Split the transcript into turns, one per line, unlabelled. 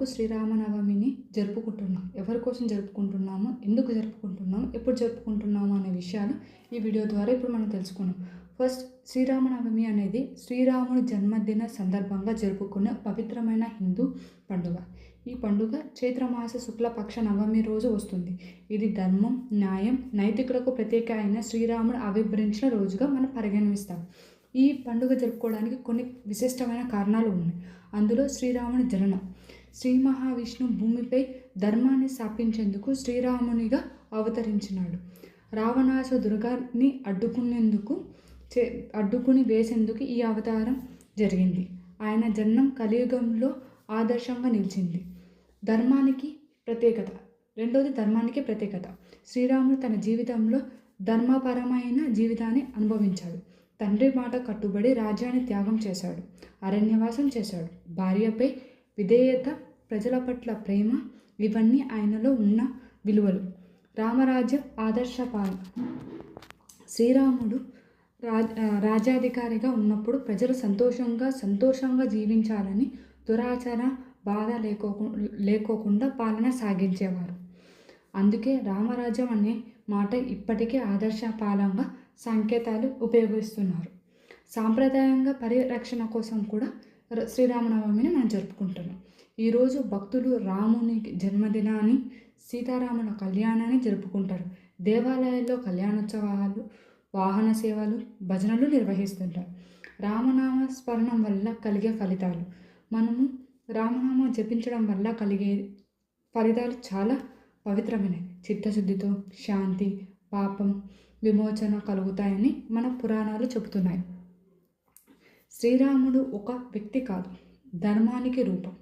ఎందుకు శ్రీరామనవమిని జరుపుకుంటున్నాం, ఎవరి కోసం జరుపుకుంటున్నాము, ఎందుకు జరుపుకుంటున్నాము, ఎప్పుడు జరుపుకుంటున్నాము అనే విషయాలు ఈ వీడియో ద్వారా ఇప్పుడు మనం తెలుసుకున్నాం. ఫస్ట్, శ్రీరామనవమి అనేది శ్రీరాముడి జన్మదిన సందర్భంగా జరుపుకునే పవిత్రమైన హిందూ పండుగ. ఈ పండుగ చైత్రమాస శుక్లపక్ష నవమి రోజు వస్తుంది. ఇది ధర్మం, న్యాయం, నైతికులకు ప్రత్యేక అయిన శ్రీరాముడు ఆవిర్భవించిన రోజుగా మనం పరిగణిస్తాం. ఈ పండుగ జరుపుకోవడానికి కొన్ని విశిష్టమైన కారణాలు ఉన్నాయి. అందులో శ్రీరాముని జననం. శ్రీ మహావిష్ణు భూమిపై ధర్మాన్ని స్థాపించేందుకు శ్రీరామునిగా అవతరించినాడు. రావణాసురుడిని అడ్డుకుని వేసేందుకు ఈ అవతారం జరిగింది. ఆయన జన్మం కలియుగంలో ఆదర్శంగా నిలిచింది. ధర్మానికి ప్రత్యేకత. రెండోది, ధర్మానికి ప్రత్యేకత. శ్రీరాముడు తన జీవితంలో ధర్మపరమైన జీవితాన్ని అనుభవించాడు. తండ్రి మాట కట్టుబడి రాజ్యాన్ని త్యాగం చేశాడు. అరణ్యవాసం చేశాడు. భార్యపై విధేయత, ప్రజల పట్ల ప్రేమ, ఇవన్నీ ఆయనలో ఉన్న విలువలు. రామరాజ్యం ఆదర్శపాలన. శ్రీరాముడు రాజ్యాధికారిగా ఉన్నప్పుడు ప్రజలు సంతోషంగా జీవించాలని దురాచార బాధ లేకోకుండా పాలన సాగించేవారు. అందుకే రామరాజ్యం అనే మాట ఇప్పటికే ఆదర్శపాలంగా సంకేతాలు ఉపయోగిస్తున్నారు. సాంప్రదాయంగా పరిరక్షణ కోసం కూడా శ్రీరామనవమిని మనం జరుపుకుంటున్నాం. ఈరోజు భక్తులు రాముని జన్మదినాన్ని, సీతారాముల కళ్యాణాన్ని జరుపుకుంటారు. దేవాలయాల్లో కళ్యాణోత్సవాలు, వాహన సేవలు, భజనలు నిర్వహిస్తుంటారు. రామనామ స్మరణం వల్ల కలిగే ఫలితాలు. మనము రామనామం జపించడం వల్ల కలిగే ఫలితాలు చాలా పవిత్రమైనవి. చిత్తశుద్ధితో శాంతి, పాపం విమోచన కలుగుతాయని మన పురాణాలు చెబుతున్నాయి. శ్రీరాముడు ఒక వ్యక్తి కాదు, ధర్మానికి రూపం.